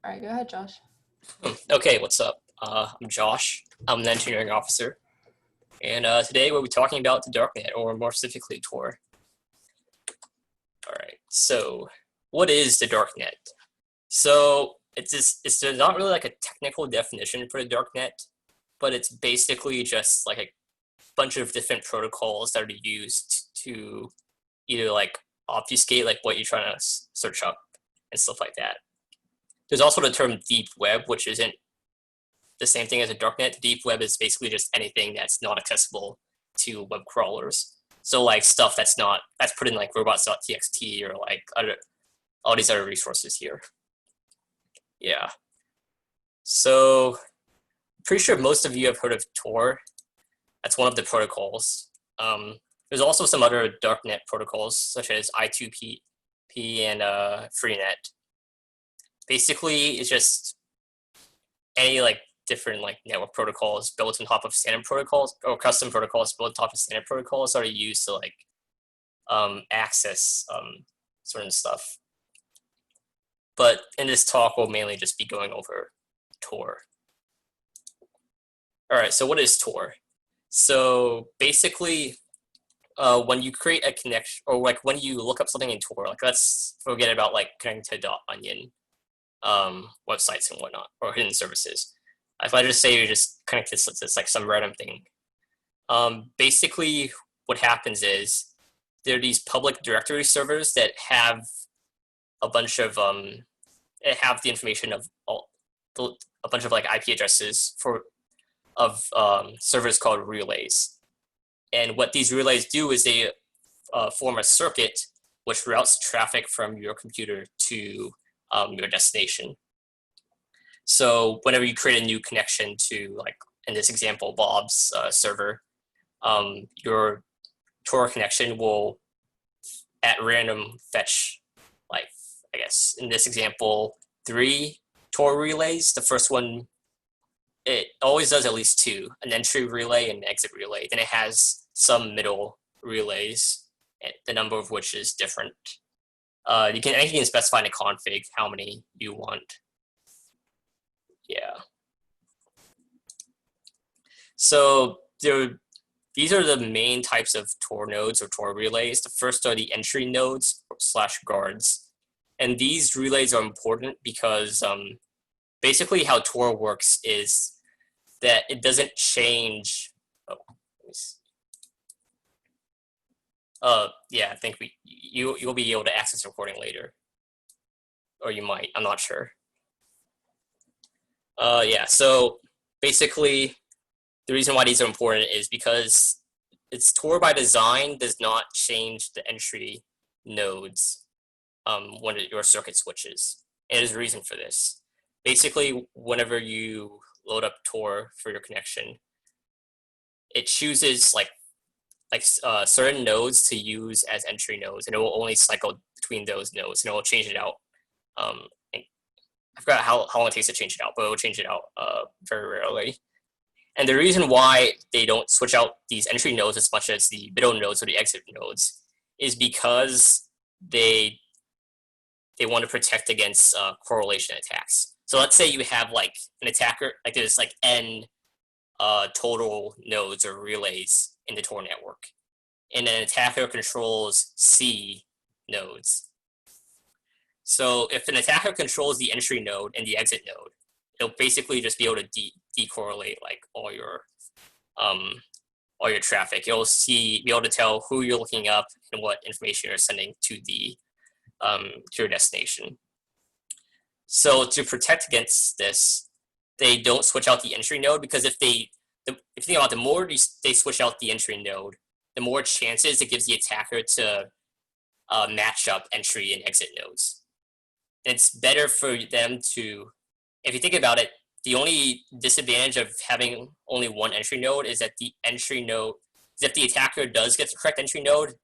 All right, go ahead, Josh. Okay, what's up? I'm Josh. I'm an engineering officer, and today we'll be talking about the darknet, or more specifically, Tor. All right. So, what is the darknet? So, it's not really like a technical definition for the darknet, but it's basically just like a bunch of different protocols that are used to either like obfuscate like what you're trying to search up and stuff like that. There's also the term deep web, which isn't the same thing as a darknet. The deep web is basically just anything that's not accessible to web crawlers. So like stuff that's put in like robots.txt or like all these other resources here. Yeah. So pretty sure most of you have heard of Tor. That's one of the protocols. There's also some other darknet protocols such as I2P and Freenet. Basically, it's just any like different like network protocols built on top of standard protocols or custom protocols built on top of standard protocols that are used to like access certain stuff. But in this talk, we'll mainly just be going over Tor. All right, so what is Tor? So basically, when you create a connection, or like when you look up something in Tor, like let's forget about like connecting to .onion websites and whatnot, or hidden services. If I just say you just connect this, it's like some random thing. Basically, what happens is there are these public directory servers that have a bunch of have the information of a bunch of like IP addresses of servers called relays. And what these relays do is they form a circuit which routes traffic from your computer to your destination. So whenever you create a new connection to, like in this example, Bob's server, your Tor connection will at random fetch, like, I guess in this example, 3 Tor relays. The first one, it always does at least 2, an entry relay and an exit relay. Then it has some middle relays, the number of which is different. You can specify in a config how many you want. Yeah. So these are the main types of Tor nodes or Tor relays. The first are the entry nodes / guards. And these relays are important because basically how Tor works is that it doesn't change. Oh, let me see. Yeah, I think you'll be able to access the recording later. Or you might, I'm not sure. Yeah, so basically, the reason why these are important is because it's Tor by design does not change the entry nodes when your circuit switches. And there's a reason for this. Basically, whenever you load up Tor for your connection, it chooses like certain nodes to use as entry nodes, and it will only cycle between those nodes, and it will change it out. I forgot how long it takes to change it out, but it will change it out very rarely. And the reason why they don't switch out these entry nodes as much as the middle nodes or the exit nodes is because they want to protect against correlation attacks. So let's say you have like an attacker, like there's like n total nodes or relays in the Tor network, and an attacker controls C nodes. So if an attacker controls the entry node and the exit node, it'll basically just be able to decorrelate like all your traffic. It'll be able to tell who you're looking up and what information you're sending to your destination. So to protect against this, they don't switch out the entry node, because if you think about it, the more they switch out the entry node, the more chances it gives the attacker to match up entry and exit nodes. It's better for them to, if you think about it, the only disadvantage of having only one entry node is that the entry node, if the attacker does get the correct entry node,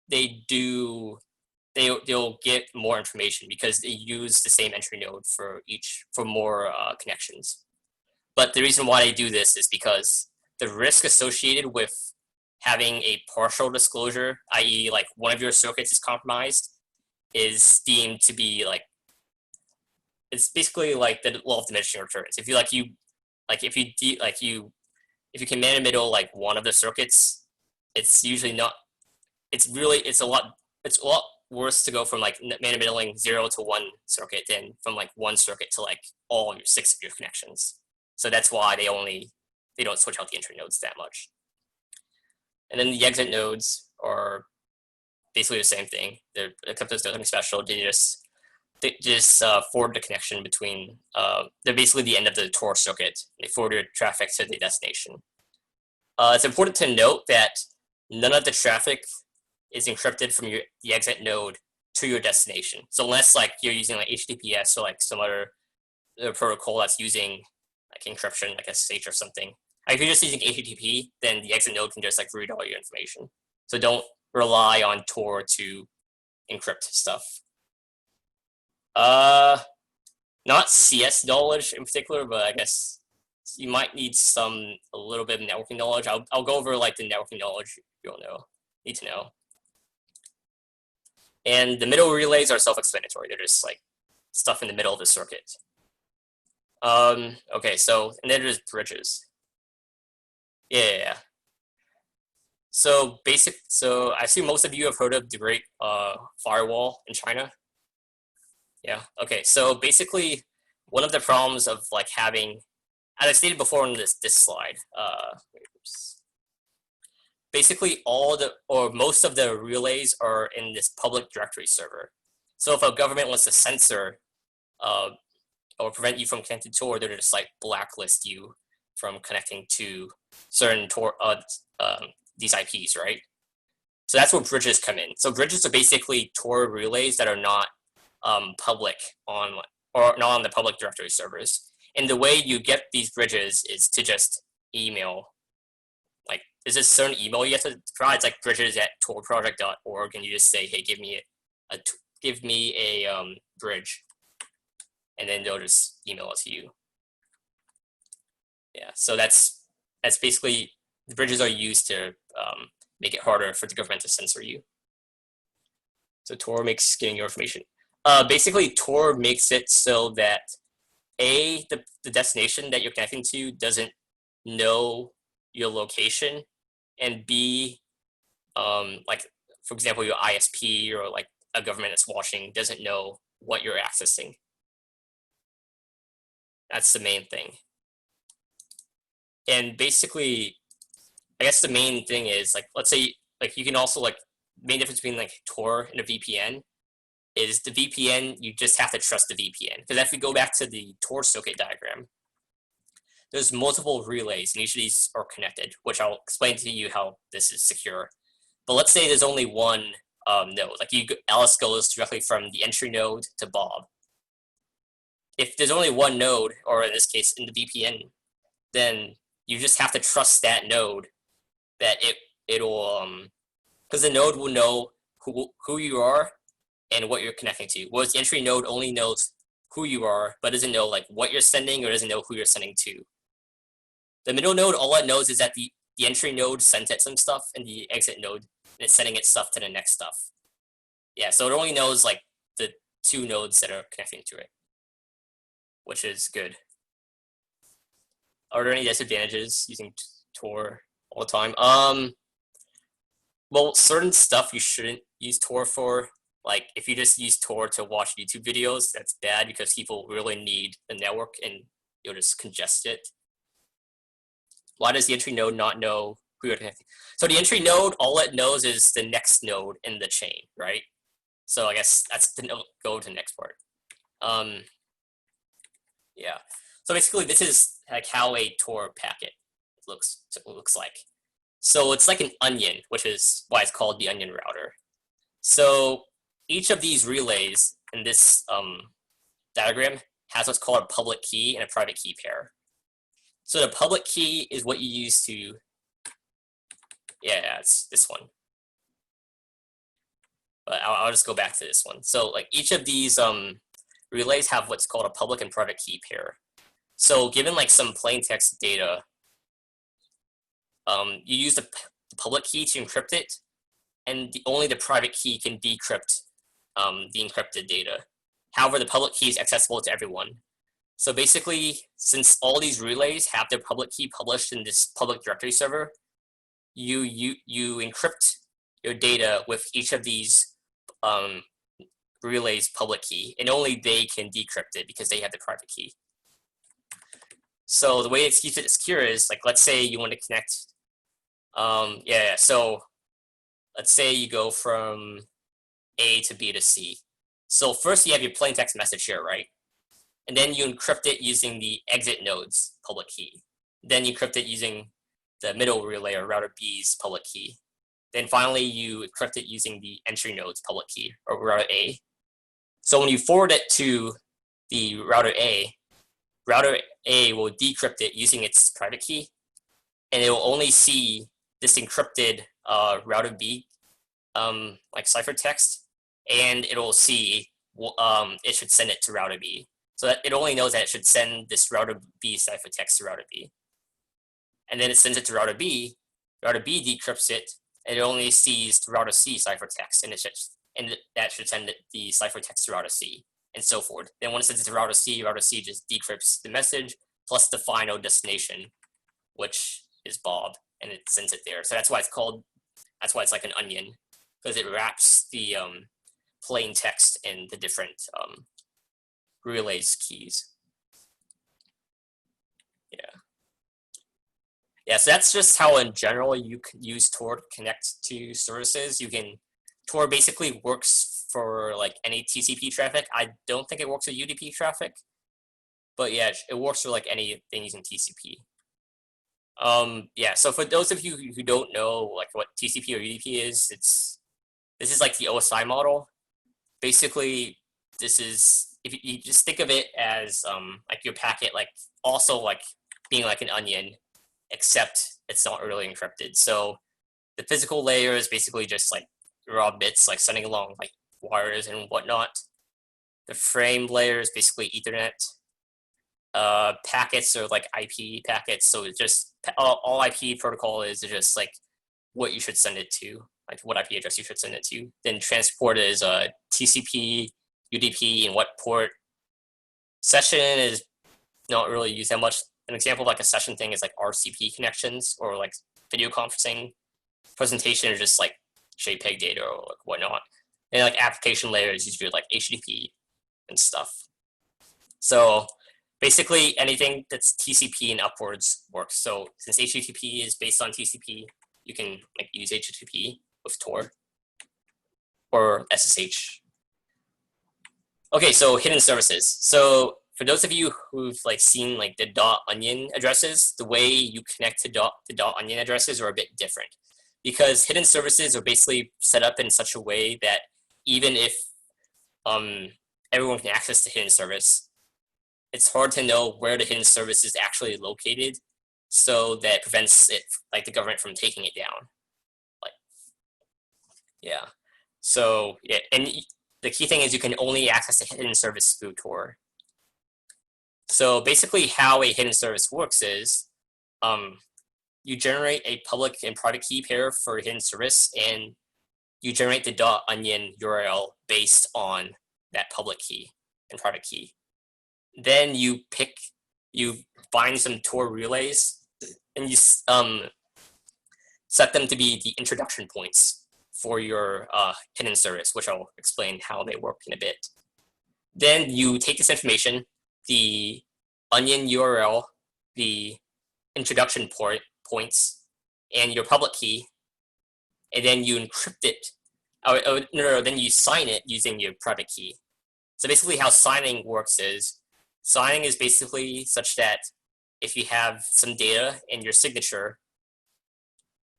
they'll get more information because they use the same entry node for more connections. But the reason why they do this is because the risk associated with having a partial disclosure, i.e. like one of your circuits is compromised, is deemed to be like it's basically like the law of diminishing returns. If you can man in the middle like one of the circuits, it's usually not. It's a lot worse to go from like man in middling 0 to 1 circuit than from like 1 circuit to like all your 6 of your connections. So that's why they don't switch out the entry nodes that much. And then the exit nodes are basically the same thing. Except there's nothing special. They just forward the connection between. They're basically the end of the Tor circuit. They forward your traffic to the destination. It's important to note that none of the traffic is encrypted from the exit node to your destination. So unless like you're using like HTTPS or like some other protocol that's using like encryption, like SSH or something. Like, if you're just using HTTP, then the exit node can just like read all your information. So don't rely on Tor to encrypt stuff. Not CS knowledge in particular, but I guess you might need a little bit of networking knowledge. I'll go over like the networking knowledge you'll need to know. And the middle relays are self-explanatory. They're just like stuff in the middle of the circuit. Okay, so and then there's bridges. Yeah. So I assume most of you have heard of the Great Firewall in China. Yeah. Okay. So basically, one of the problems of like having, as I stated before in this slide, basically most of the relays are in this public directory server. So if a government wants to censor or prevent you from connecting to Tor, they're just like blacklist you from connecting to certain Tor these IPs, right? So that's where bridges come in. So bridges are basically Tor relays that are not public or not on the public directory servers. And the way you get these bridges is to just email. Like, there's a certain email you have to try. It's like bridges@torproject.org, and you just say, "Hey, give me a bridge," and then they'll just email it to you. Yeah, so that's basically the bridges are used to make it harder for the government to censor you. So Tor makes getting your information. Basically, Tor makes it so that the destination that you're connecting to doesn't know your location, and B, like for example, your ISP or like a government that's watching doesn't know what you're accessing. That's the main thing. And basically, I guess the main thing is like, let's say like you can also like, main difference between like Tor and a VPN is the VPN, you just have to trust the VPN. Because if we go back to the Tor circuit diagram, there's multiple relays and each of these are connected, which I'll explain to you how this is secure. But let's say there's only one node, like Alice goes directly from the entry node to Bob. If there's only one node, or in this case in the VPN, then you just have to trust that node that it'll because the node will know who you are and what you're connecting to. Whereas the entry node only knows who you are, but doesn't know like what you're sending or doesn't know who you're sending to. The middle node, all it knows is that the entry node sent it some stuff, and the exit node is sending its stuff to the next stuff. Yeah, so it only knows like the 2 nodes that are connecting to it, which is good. Are there any disadvantages using Tor all the time? Well, certain stuff you shouldn't use Tor for. Like, if you just use Tor to watch YouTube videos, that's bad because people really need the network and you'll just congest it. Why does the entry node not know who you're connecting? So the entry node, all it knows is the next node in the chain, right? So I guess that's to go to the next part. Yeah. So basically, this is like how a Tor packet looks like. So it's like an onion, which is why it's called the onion router. So each of these relays in this diagram has what's called a public key and a private key pair. So the public key is what you use to, yeah, it's this one. But I'll just go back to this one. So like each of these relays have what's called a public and private key pair. So given like some plain text data, you use the public key to encrypt it, and only the private key can decrypt the encrypted data. However, the public key is accessible to everyone. So basically, since all these relays have their public key published in this public directory server, you encrypt your data with each of these relays public key, and only they can decrypt it because they have the private key. So the way it keeps it secure is, like, let's say you want to connect, so let's say you go from A to B to C. So first you have your plain text message here, right? And then you encrypt it using the exit node's public key. Then you encrypt it using the middle relay or router B's public key. Then finally you encrypt it using the entry node's public key or router A. So when you forward it to the router A will decrypt it using its private key, and it will only see this encrypted router B like ciphertext, and it'll see it should send it to router B. So that it only knows that it should send this router B ciphertext to router B. And then it sends it to router B decrypts it, and it only sees router C ciphertext, and that should send the ciphertext to router C, and so forth. Then when it sends it to router C just decrypts the message plus the final destination, which is Bob, and it sends it there. So that's why it's like an onion, because it wraps the plain text in the different relays keys. Yeah, so that's just how in general you can use Tor to connect to services. Tor basically works for like any TCP traffic. I don't think it works with UDP traffic, but yeah, it works for like anything using TCP. So for those of you who don't know like what TCP or UDP is, this is like the OSI model. Basically, this is, if you just think of it as like your packet, like also like being like an onion, except it's not really encrypted. So the physical layer is basically just like raw bits, like sending along like wires and whatnot. The frame layer is basically Ethernet. Packets are like IP packets, so it's just all IP protocol is just like what you should send it to, like what IP address you should send it to. Then transport is TCP, UDP, and what port. Session is not really used that much. An example of like a session thing is like RCP connections or like video conferencing. Presentation is just like JPEG data or like whatnot. And like application layer is usually like HTTP and stuff. So basically anything that's TCP and upwards works. So since HTTP is based on TCP, you can like use HTTP with Tor or SSH. Okay, so hidden services. So for those of you who've like seen like the .onion addresses, the way you connect to the .onion addresses are a bit different, because hidden services are basically set up in such a way that even if everyone can access the hidden service, it's hard to know where the hidden service is actually located, so that prevents it, like the government, from taking it down. Like, yeah. So yeah, and the key thing is you can only access the hidden service through Tor. So basically how a hidden service works is you generate a public and private key pair for a hidden service, and you generate the .onion URL based on that public key and private key. Then you find some Tor relays, and you set them to be the introduction points for your hidden service, which I'll explain how they work in a bit. Then you take this information, the onion URL, the introduction points, and your public key, and then you encrypt it. Then you sign it using your private key. So basically how signing works is, signing is basically such that if you have some data in your signature,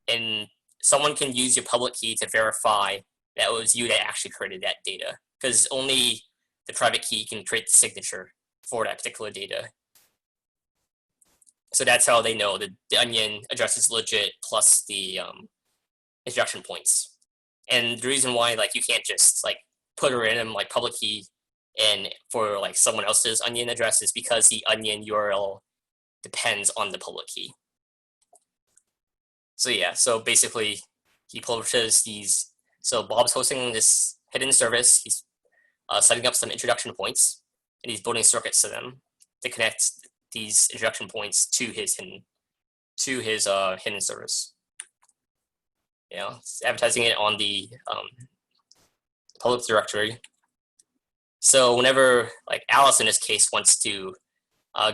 and someone can use your public key to verify that it was you that actually created that data, because only the private key can create the signature for that particular data. So that's how they know that the onion address is legit, plus the introduction points. And the reason why like you can't just like put a random like public key in for like someone else's onion address is because the onion URL depends on the public key. So yeah, so basically he publishes these. So Bob's hosting this hidden service. He's setting up some introduction points, and he's building circuits to them to connect these introduction points to his hidden service. Advertising it on the public directory. So whenever like Alice in this case wants to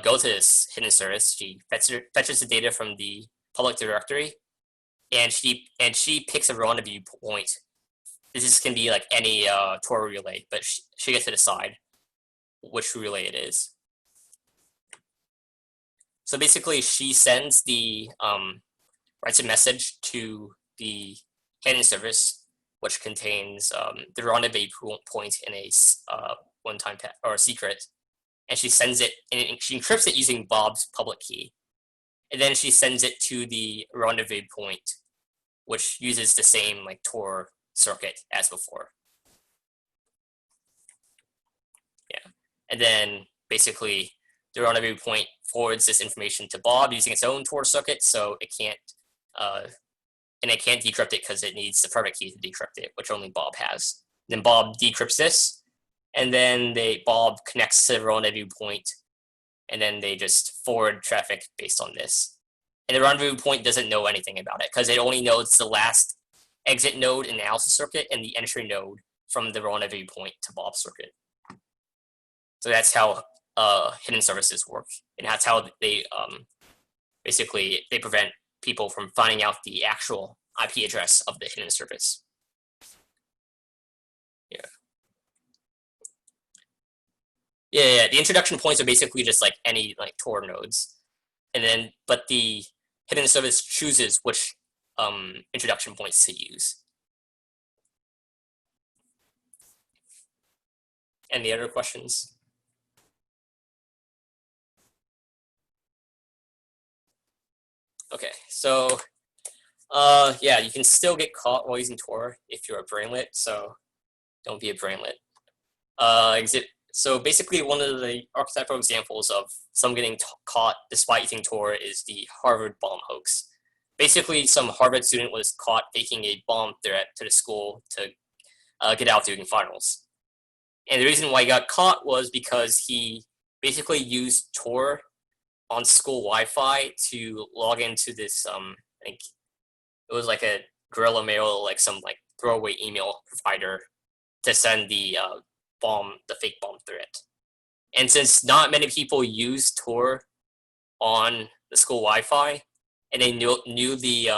go to this hidden service, she fetches the data from the public directory, and she picks a rendezvous point. This can be like any Tor relay, but she gets to decide which relay it is. So basically, she sends the writes a message to the hidden service, which contains the rendezvous point in a one-time or secret, and she sends it, and she encrypts it using Bob's public key, and then she sends it to the rendezvous point, which uses the same like Tor circuit as before. Yeah, and then basically the rendezvous point forwards this information to Bob using its own Tor circuit, so it can't decrypt it because it needs the private key to decrypt it, which only Bob has. Then Bob decrypts this, and then Bob connects to the rendezvous point, and then they just forward traffic based on this. And the rendezvous point doesn't know anything about it because it only knows the last exit node in the Alice's circuit and the entry node from the rendezvous point to Bob's circuit. So that's how hidden services work, and that's how they basically they prevent people from finding out the actual IP address of the hidden service. Yeah. The introduction points are basically just like any like Tor nodes, and then but the hidden service chooses which introduction points to use. Any other questions? Okay, so yeah, you can still get caught while using Tor if you're a brainlet, so don't be a brainlet. So basically, one of the archetypal examples of someone getting caught despite using Tor is the Harvard bomb hoax. Basically, some Harvard student was caught faking a bomb threat to the school to get out during finals. And the reason why he got caught was because he basically used Tor on school Wi-Fi to log into this I think it was like a Guerrilla Mail, like some like throwaway email provider to send the fake bomb threat. And since not many people use Tor on the school Wi-Fi, and they knew the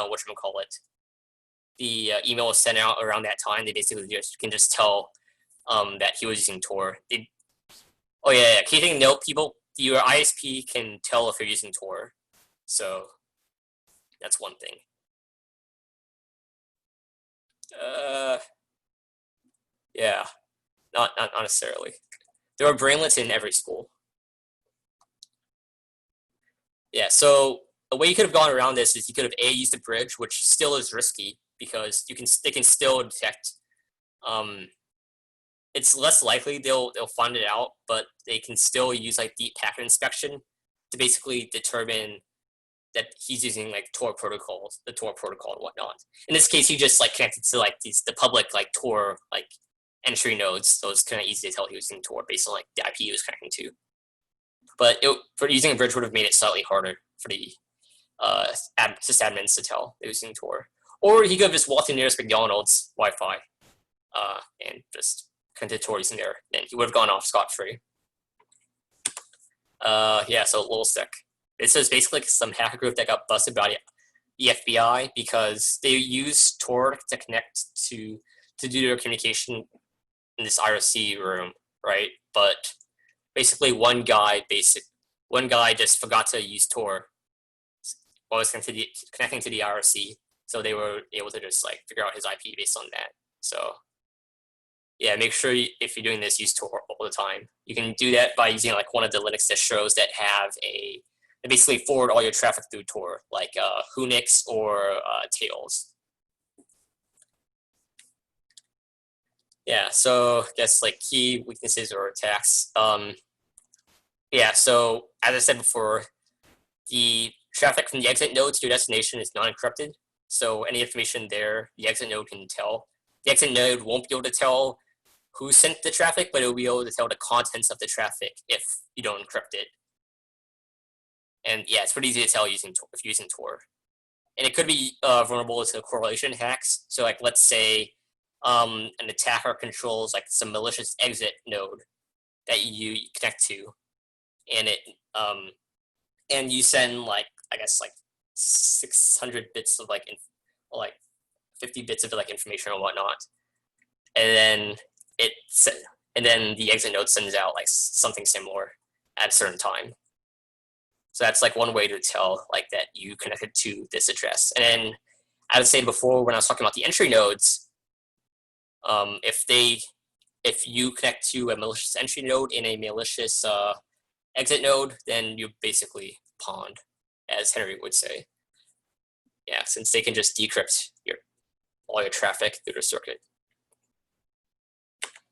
the email was sent out around that time, they basically can just tell that he was using Tor. Keeping note, your ISP can tell if you're using Tor, so that's one thing. Yeah, not necessarily. There are brainlets in every school. Yeah, so the way you could have gone around this is you could have used a bridge, which still is risky because they can still detect. It's less likely they'll find it out, but they can still use like deep packet inspection to basically determine that he's using like the Tor protocol and whatnot. In this case, he just like connected to like the public like Tor like entry nodes, so it's kind of easy to tell he was using Tor based on like the IP he was connecting to. But for using a bridge would have made it slightly harder for the sysadmins to tell they were using Tor. Or he could have just walked in nearest McDonald's Wi-Fi and just connected Tor using there, and he would have gone off scot-free. Yeah, so Lulzsec. This is basically some hacker group that got busted by the FBI because they used Tor to connect to do their communication in this IRC room, right? But basically one guy just forgot to use Tor while was connecting to the IRC, so they were able to just like figure out his IP based on that. So yeah, make sure if you're doing this, use Tor all the time. You can do that by using like one of the Linux distros that have they basically forward all your traffic through Tor, like Whonix or Tails. Yeah, so I guess like key weaknesses or attacks. Yeah, so as I said before, the traffic from the exit node to your destination is non-encrypted. So any information there, the exit node can tell. The exit node won't be able to tell who sent the traffic, but it will be able to tell the contents of the traffic if you don't encrypt it. And yeah, it's pretty easy to tell if using Tor. And it could be vulnerable to correlation hacks. So like, let's say an attacker controls like some malicious exit node that you connect to, and and you send like, I guess like 600 bits of like 50 bits of like information or whatnot, and then the exit node sends out like something similar at a certain time. So that's like one way to tell like that you connected to this address. And then I was saying before when I was talking about the entry nodes, if you connect to a malicious entry node in a malicious exit node, then you basically pawned, as Henry would say. Yeah, since they can just decrypt all your traffic through the circuit.